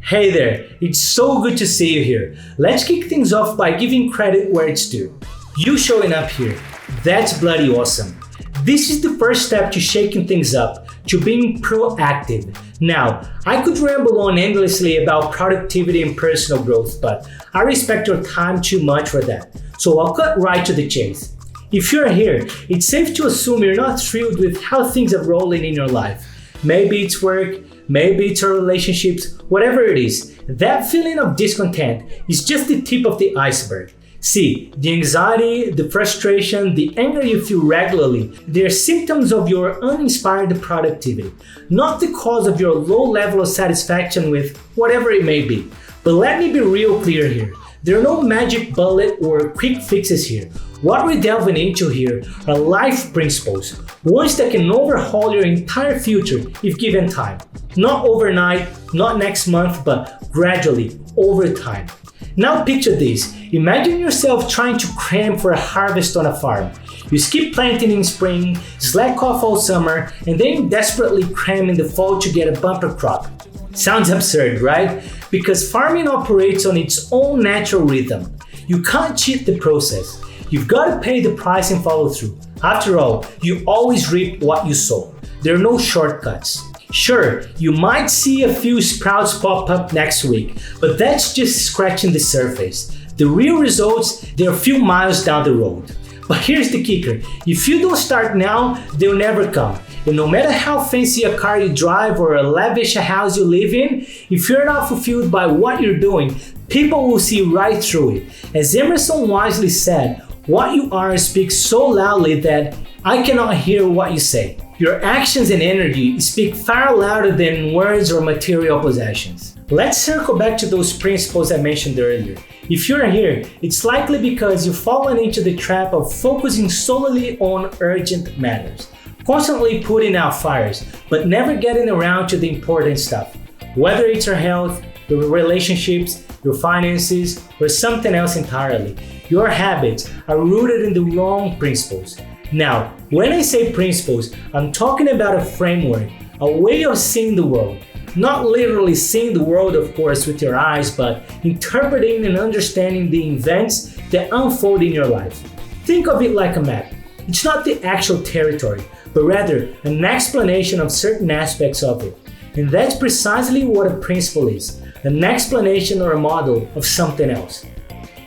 Hey there, it's so good to see you here. Let's kick things off by giving credit where it's due. You showing up here, that's bloody awesome. This is the first step to shaking things up, to being proactive. Now, I could ramble on endlessly about productivity and personal growth, but I respect your time too much for that. So I'll cut right to the chase. If you're here, it's safe to assume you're not thrilled with how things are rolling in your life. Maybe it's work, maybe it's our relationships, whatever it is. That feeling of discontent is just the tip of the iceberg. See, the anxiety, the frustration, the anger you feel regularly, they're symptoms of your uninspired productivity, not the cause of your low level of satisfaction with whatever it may be. But let me be real clear here. There are no magic bullet or quick fixes here. What we're delving into here are life principles, ones that can overhaul your entire future if given time. Not overnight, not next month, but gradually, over time. Now picture this. Imagine yourself trying to cram for a harvest on a farm. You skip planting in spring, slack off all summer, and then desperately cram in the fall to get a bumper crop. Sounds absurd, right? Because farming operates on its own natural rhythm. You can't cheat the process. You've got to pay the price and follow through. After all, you always reap what you sow. There are no shortcuts. Sure, you might see a few sprouts pop up next week, but that's just scratching the surface. The real results, they're a few miles down the road. But here's the kicker. If you don't start now, they'll never come. And no matter how fancy a car you drive or a lavish house you live in, if you're not fulfilled by what you're doing, people will see right through it. As Emerson wisely said, what you are speaks so loudly that I cannot hear what you say. Your actions and energy speak far louder than words or material possessions. Let's circle back to those principles I mentioned earlier. If you're here, it's likely because you've fallen into the trap of focusing solely on urgent matters, constantly putting out fires, but never getting around to the important stuff. Whether it's your health, your relationships, your finances, or something else entirely, your habits are rooted in the wrong principles. Now, when I say principles, I'm talking about a framework, a way of seeing the world. Not literally seeing the world, of course, with your eyes, but interpreting and understanding the events that unfold in your life. Think of it like a map. It's not the actual territory, but rather an explanation of certain aspects of it. And that's precisely what a principle is, an explanation or a model of something else.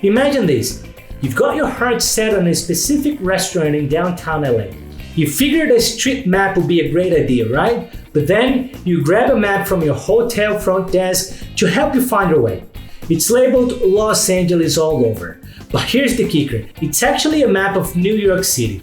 Imagine this. You've got your heart set on a specific restaurant in downtown LA. You figured a street map would be a great idea, right? But then you grab a map from your hotel front desk to help you find your way. It's labeled Los Angeles all over. But here's the kicker. It's actually a map of New York City.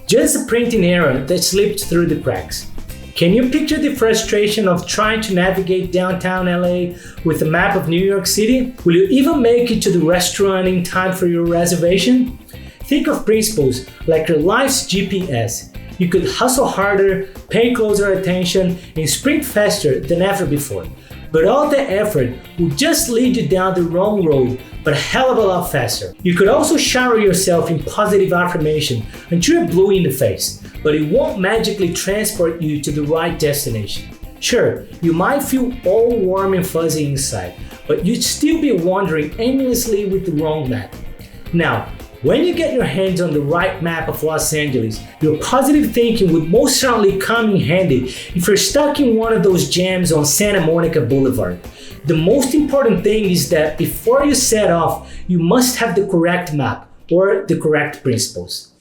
Just a printing error that slipped through the cracks. Can you picture the frustration of trying to navigate downtown LA with a map of New York City? Will you even make it to the restaurant in time for your reservation? Think of principles like your life's GPS. You could hustle harder, pay closer attention, and sprint faster than ever before. But all that effort will just lead you down the wrong road, but a hell of a lot faster. You could also shower yourself in positive affirmation until you're blue in the face, but it won't magically transport you to the right destination. Sure, you might feel all warm and fuzzy inside, but you'd still be wandering aimlessly with the wrong map. Now, when you get your hands on the right map of Los Angeles, your positive thinking would most certainly come in handy if you're stuck in one of those jams on Santa Monica Boulevard. The most important thing is that before you set off, you must have the correct map or the correct principles.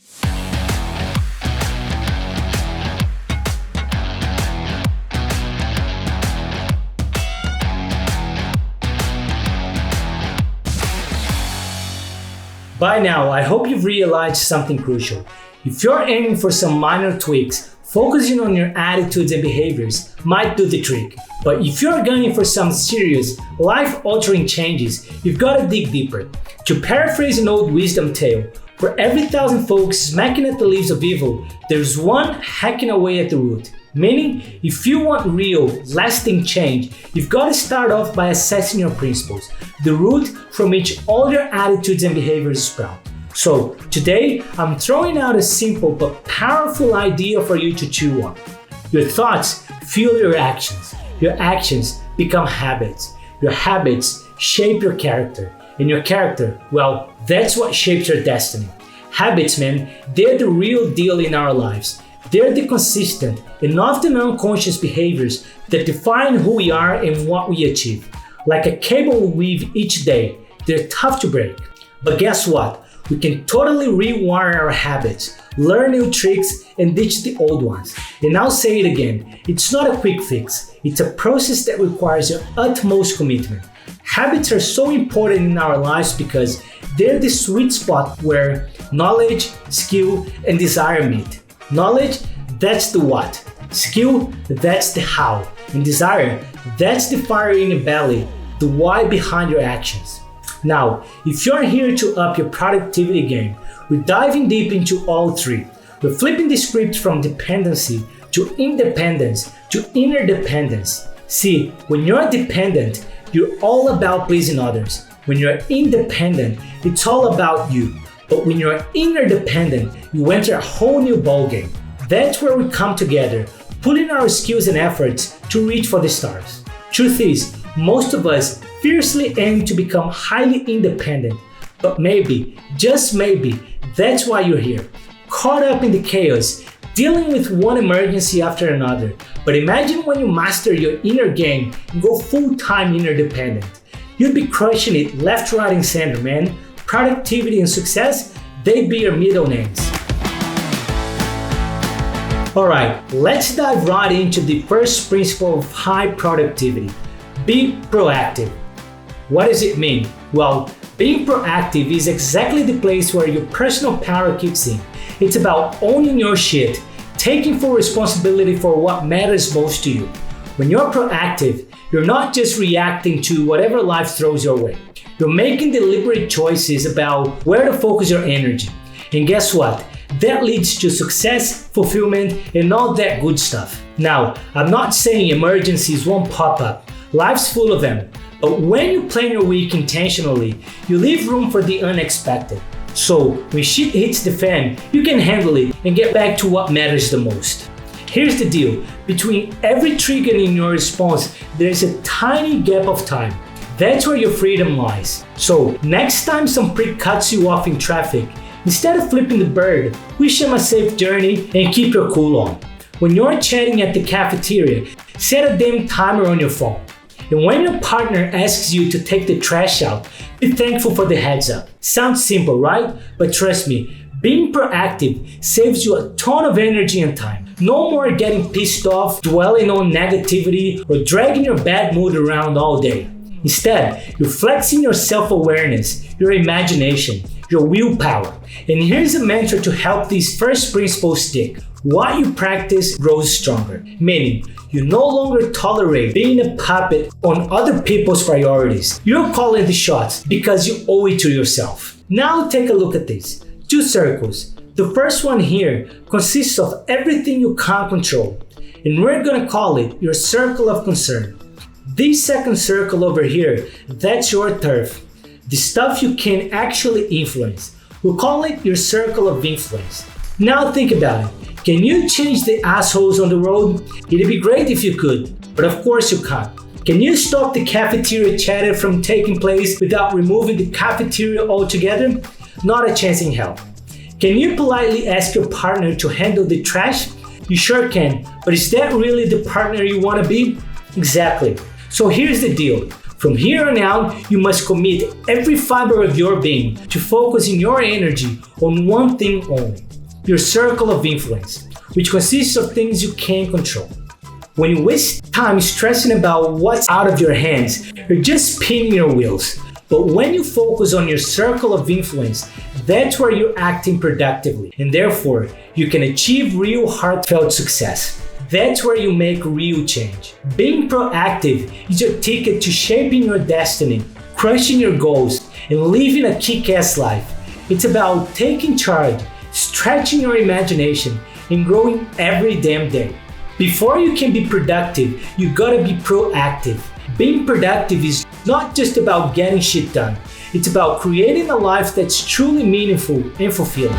By now, I hope you've realized something crucial. If you're aiming for some minor tweaks, focusing on your attitudes and behaviors might do the trick. But if you're gunning for some serious, life-altering changes, you've got to dig deeper. To paraphrase an old wisdom tale, for every 1,000 folks smacking at the leaves of evil, there's one hacking away at the root. Meaning, if you want real, lasting change, you've got to start off by assessing your principles, the root from which all your attitudes and behaviors sprout. So, today, I'm throwing out a simple but powerful idea for you to chew on. Your thoughts fuel your actions. Your actions become habits. Your habits shape your character. And your character, well, that's what shapes your destiny. Habits, man, they're the real deal in our lives. They're the consistent and often unconscious behaviors that define who we are and what we achieve. Like a cable we weave each day, they're tough to break. But guess what? We can totally rewire our habits, learn new tricks, and ditch the old ones. And I'll say it again, it's not a quick fix. It's a process that requires your utmost commitment. Habits are so important in our lives because they're the sweet spot where knowledge, skill, and desire meet. Knowledge, that's the what. Skill, that's the how. And desire, that's the fire in your belly, the why behind your actions. Now, if you're here to up your productivity game, we're diving deep into all three. We're flipping the script from dependency to independence to interdependence. See, when you're dependent, you're all about pleasing others. When you're independent, it's all about you. But when you're interdependent, you enter a whole new ballgame. That's where we come together, putting our skills and efforts to reach for the stars. Truth is, most of us fiercely aim to become highly independent, but maybe, just maybe, that's why you're here. Caught up in the chaos, dealing with one emergency after another. But imagine when you master your inner game and go full-time interdependent. You'd be crushing it left, right, and center, man. Productivity and success, they'd be your middle names. Alright, let's dive right into the first principle of high productivity. Be proactive. What does it mean? Well, being proactive is exactly the place where your personal power kicks in. It's about owning your shit, taking full responsibility for what matters most to you. When you're proactive, you're not just reacting to whatever life throws your way. You're making deliberate choices about where to focus your energy. And guess what? That leads to success, fulfillment, and all that good stuff. Now, I'm not saying emergencies won't pop up. Life's full of them. But when you plan your week intentionally, you leave room for the unexpected. So when shit hits the fan, you can handle it and get back to what matters the most. Here's the deal. Between every trigger in your response, there's a tiny gap of time. That's where your freedom lies. So next time some prick cuts you off in traffic, instead of flipping the bird, wish them a safe journey and keep your cool on. When you're chatting at the cafeteria, set a damn timer on your phone. And when your partner asks you to take the trash out, be thankful for the heads up. Sounds simple, right? But trust me, being proactive saves you a ton of energy and time. No more getting pissed off, dwelling on negativity, or dragging your bad mood around all day. Instead, you're flexing your self-awareness, your imagination, your willpower. And here's a mantra to help these first principles stick. What you practice grows stronger. Meaning, you no longer tolerate being a puppet on other people's priorities. You're calling the shots because you owe it to yourself. Now take a look at this. Two circles. The first one here consists of everything you can't control. And we're gonna call it your circle of concern. This second circle over here, that's your turf. The stuff you can actually influence. We'll call it your circle of influence. Now think about it. Can you change the assholes on the road? It'd be great if you could, but of course you can't. Can you stop the cafeteria chatter from taking place without removing the cafeteria altogether? Not a chance in hell. Can you politely ask your partner to handle the trash? You sure can, but is that really the partner you want to be? Exactly. So here's the deal. From here on out, you must commit every fiber of your being to focusing your energy on one thing only. Your circle of influence, which consists of things you can't control. When you waste time stressing about what's out of your hands, you're just spinning your wheels. But when you focus on your circle of influence, that's where you're acting productively, and therefore you can achieve real heartfelt success. That's where you make real change. Being proactive is your ticket to shaping your destiny, crushing your goals, and living a kick-ass life. It's about taking charge, stretching your imagination, and growing every damn day. Before you can be productive, you gotta be proactive. Being productive is not just about getting shit done. It's about creating a life that's truly meaningful and fulfilling.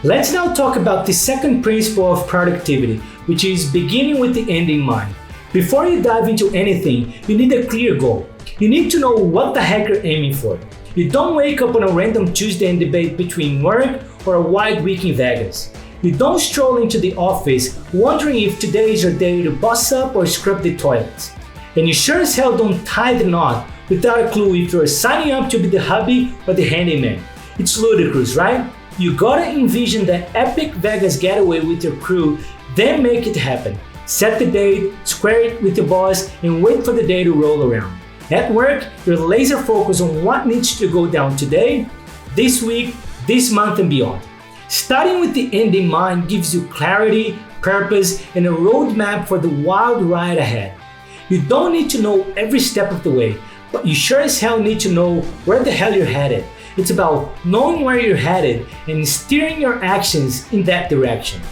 Let's now talk about the second principle of productivity, which is beginning with the end in mind. Before you dive into anything, you need a clear goal. You need to know what the heck you're aiming for. You don't wake up on a random Tuesday and debate between work or a wide week in Vegas. You don't stroll into the office wondering if today is your day to boss up or scrub the toilets. And you sure as hell don't tie the knot without a clue if you're signing up to be the hubby or the handyman. It's ludicrous, right? You gotta envision that epic Vegas getaway with your crew, then make it happen. Set the date, square it with your boss, and wait for the day to roll around. At work, you're laser focused on what needs to go down today, this week, this month, and beyond. Starting with the end in mind gives you clarity, purpose, and a roadmap for the wild ride ahead. You don't need to know every step of the way, but you sure as hell need to know where the hell you're headed. It's about knowing where you're headed and steering your actions in that direction.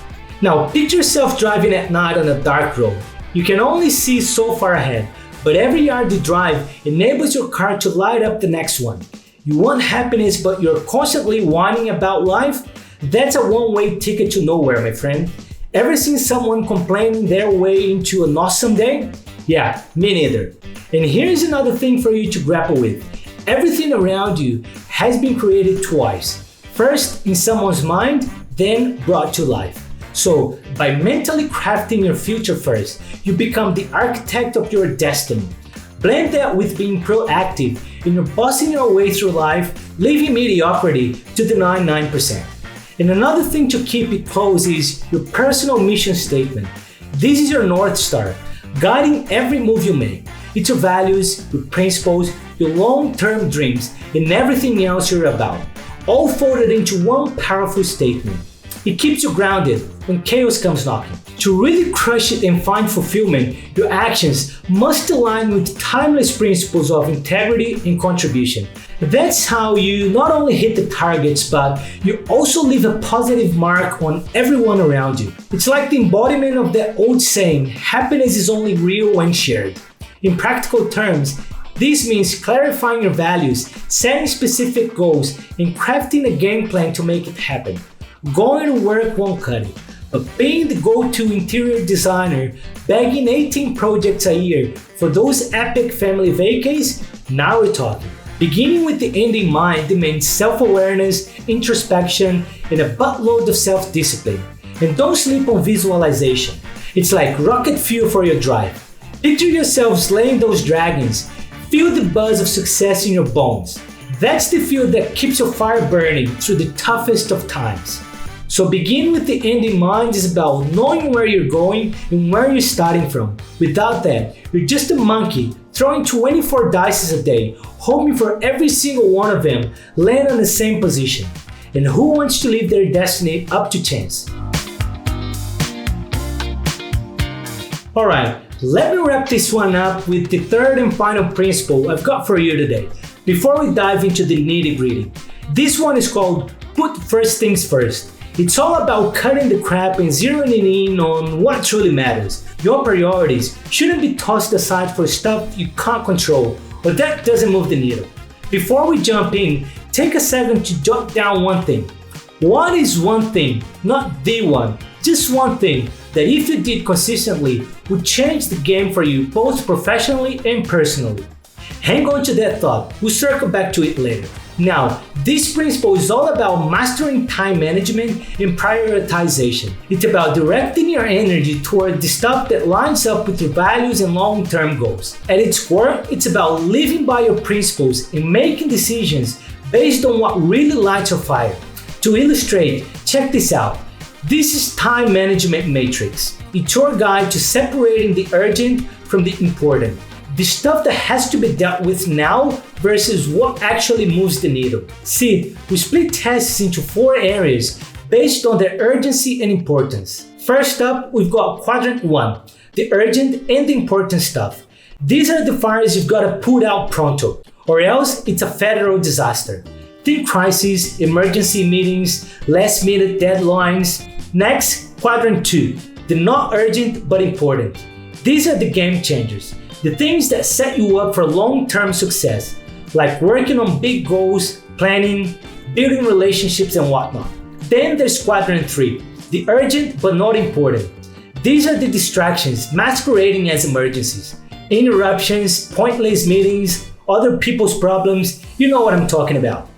Now, picture yourself driving at night on a dark road. You can only see so far ahead, but every yard you drive enables your car to light up the next one. You want happiness, but you're constantly whining about life? That's a one-way ticket to nowhere, my friend. Ever seen someone complaining their way into an awesome day? Yeah, me neither. And here's another thing for you to grapple with. Everything around you has been created twice. First in someone's mind, then brought to life. So by mentally crafting your future first, you become the architect of your destiny. Blend that with being proactive and you're bossing your way through life, leaving mediocrity to the 99%. And another thing to keep it close is your personal mission statement. This is your North Star, guiding every move you make. It's your values, your principles, your long-term dreams, and everything else you're about, all folded into one powerful statement. It keeps you grounded when chaos comes knocking. To really crush it and find fulfillment, your actions must align with timeless principles of integrity and contribution. That's how you not only hit the targets, but you also leave a positive mark on everyone around you. It's like the embodiment of that old saying, happiness is only real when shared. In practical terms, this means clarifying your values, setting specific goals, and crafting a game plan to make it happen. Going to work won't cut it, but being the go-to interior designer, bagging 18 projects a year for those epic family vacays, now we're talking. Beginning with the end in mind demands self-awareness, introspection, and a buttload of self-discipline. And don't sleep on visualization. It's like rocket fuel for your drive. Picture yourself slaying those dragons. Feel the buzz of success in your bones. That's the fuel that keeps your fire burning through the toughest of times. So begin with the end in mind is about knowing where you're going and where you're starting from. Without that, you're just a monkey throwing 24 dice a day, hoping for every single one of them land on the same position. And who wants to leave their destiny up to chance? Alright, let me wrap this one up with the third and final principle I've got for you today. Before we dive into the nitty-gritty, this one is called put first things first. It's all about cutting the crap and zeroing in on what truly matters. Your priorities shouldn't be tossed aside for stuff you can't control or that doesn't move the needle. Before we jump in, take a second to jot down one thing. What is one thing, not the one, just one thing that if you did consistently would change the game for you both professionally and personally? Hang on to that thought, we'll circle back to it later. Now, this principle is all about mastering time management and prioritization. It's about directing your energy toward the stuff that lines up with your values and long-term goals. At its core, it's about living by your principles and making decisions based on what really lights your fire. To illustrate, check this out. This is Time Management Matrix. It's your guide to separating the urgent from the important. The stuff that has to be dealt with now versus what actually moves the needle. See, we split tasks into 4 areas based on their urgency and importance. First up, we've got quadrant 1, the urgent and the important stuff. These are the fires you've got to put out pronto, or else it's a federal disaster. Think crises, emergency meetings, last minute deadlines. Next, quadrant 2, the not urgent but important. These are the game changers. The things that set you up for long-term success, like working on big goals, planning, building relationships and whatnot. Then there's quadrant 3, the urgent but not important. These are the distractions masquerading as emergencies. Interruptions, pointless meetings, other people's problems, you know what I'm talking about.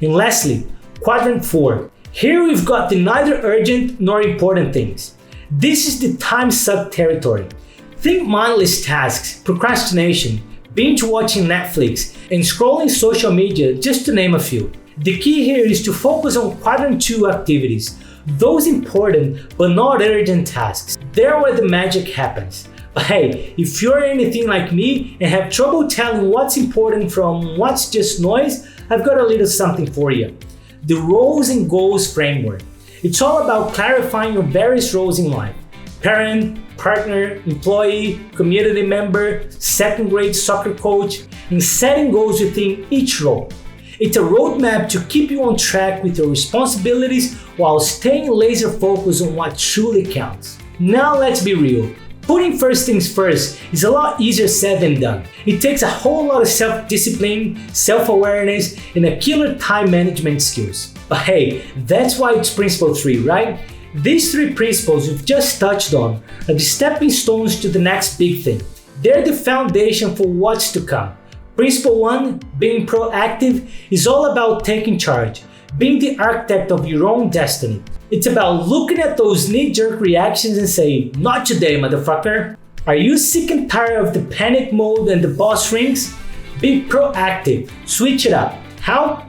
And lastly, quadrant 4. Here we've got the neither urgent nor important things. This is the time suck territory. Think mindless tasks, procrastination, binge watching Netflix, and scrolling social media, just to name a few. The key here is to focus on quadrant 2 activities, those important but not urgent tasks. They're where the magic happens. But hey, if you're anything like me and have trouble telling what's important from what's just noise, I've got a little something for you. The roles and goals framework. It's all about clarifying your various roles in life. Parent, partner, employee, community member, second grade soccer coach, and setting goals within each role. It's a roadmap to keep you on track with your responsibilities while staying laser focused on what truly counts. Now let's be real. Putting first things first is a lot easier said than done. It takes a whole lot of self-discipline, self-awareness, and a killer time management skills. But hey, that's why it's principle 3, right? These 3 principles we've just touched on are the stepping stones to the next big thing. They're the foundation for what's to come. Principle 1, being proactive, is all about taking charge, being the architect of your own destiny. It's about looking at those knee-jerk reactions and saying, not today, motherfucker. Are you sick and tired of the panic mode and the boss rings? Be proactive, switch it up. How?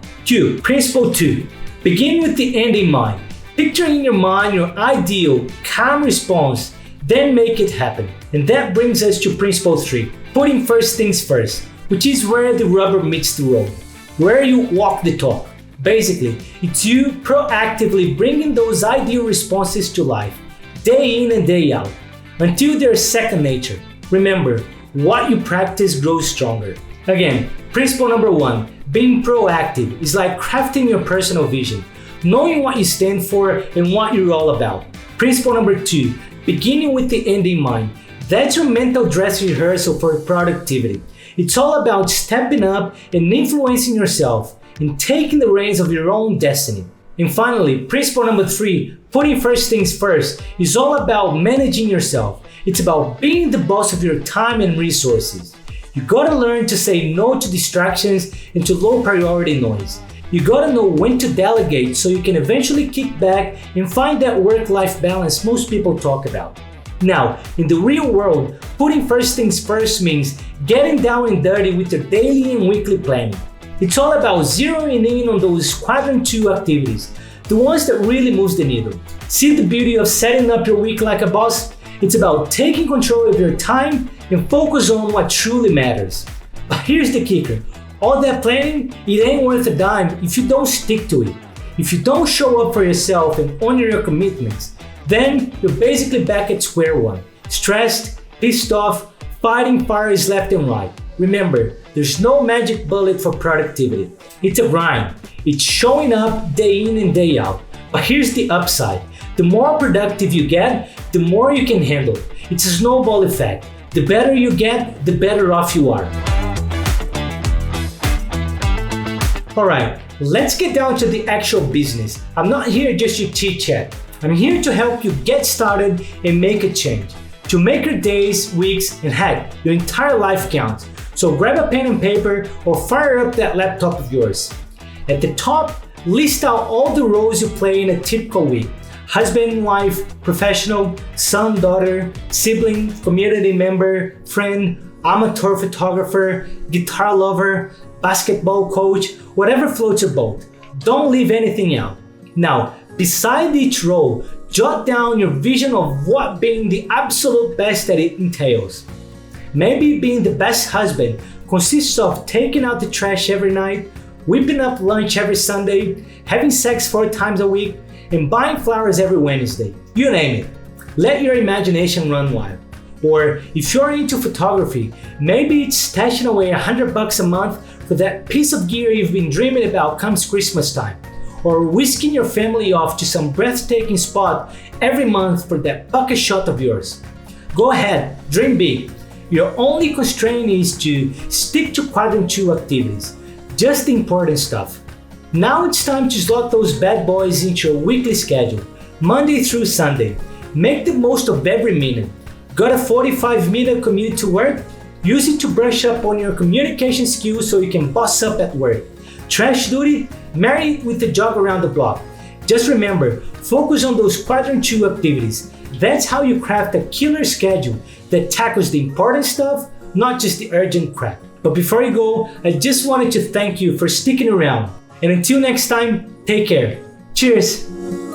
Principle 2, begin with the end in mind. Picture in your mind your ideal, calm response, then make it happen. And that brings us to principle 3, putting first things first, which is where the rubber meets the road, where you walk the talk. Basically, it's you proactively bringing those ideal responses to life, day in and day out, until they're second nature. Remember, what you practice grows stronger. Again, principle number 1, being proactive is like crafting your personal vision, knowing what you stand for and what you're all about. Principle number 2, beginning with the end in mind. That's your mental dress rehearsal for productivity. It's all about stepping up and influencing yourself and taking the reins of your own destiny. And finally, principle number 3, putting first things first, is all about managing yourself. It's about being the boss of your time and resources. You gotta learn to say no to distractions and to low priority noise. You gotta know when to delegate so you can eventually kick back and find that work-life balance most people talk about. Now, in the real world, putting first things first means getting down and dirty with your daily and weekly planning. It's all about zeroing in on those quadrant 2 activities, the ones that really moves the needle. See the beauty of setting up your week like a boss? It's about taking control of your time and focus on what truly matters. But here's the kicker. All that planning, it ain't worth a dime if you don't stick to it. If you don't show up for yourself and honor your commitments, then you're basically back at square one. Stressed, pissed off, fighting fires left and right. Remember, there's no magic bullet for productivity. It's a grind. It's showing up day in and day out. But here's the upside. The more productive you get, the more you can handle. It's a snowball effect. The better you get, the better off you are. Alright, let's get down to the actual business. I'm not here just to chit chat. I'm here to help you get started and make a change. To make your days, weeks, and heck, your entire life count. So grab a pen and paper or fire up that laptop of yours. At the top, list out all the roles you play in a typical week. Husband, wife, professional, son, daughter, sibling, community member, friend, amateur photographer, guitar lover, basketball coach, whatever floats your boat. Don't leave anything out. Now, beside each role, jot down your vision of what being the absolute best that it entails. Maybe being the best husband consists of taking out the trash every night, whipping up lunch every Sunday, having sex 4 times a week, and buying flowers every Wednesday. You name it. Let your imagination run wild. Or if you're into photography, maybe it's stashing away $100 a month for that piece of gear you've been dreaming about comes Christmas time. Or whisking your family off to some breathtaking spot every month for that bucket shot of yours. Go ahead, dream big. Your only constraint is to stick to quadrant 2 activities, just the important stuff. Now it's time to slot those bad boys into your weekly schedule, Monday through Sunday. Make the most of every minute. Got a 45-minute commute to work? Use it to brush up on your communication skills so you can boss up at work. Trash duty? Marry it with a jog around the block. Just remember, focus on those quadrant 2 activities. That's how you craft a killer schedule that tackles the important stuff, not just the urgent crap. But before you go, I just wanted to thank you for sticking around. And until next time, take care. Cheers!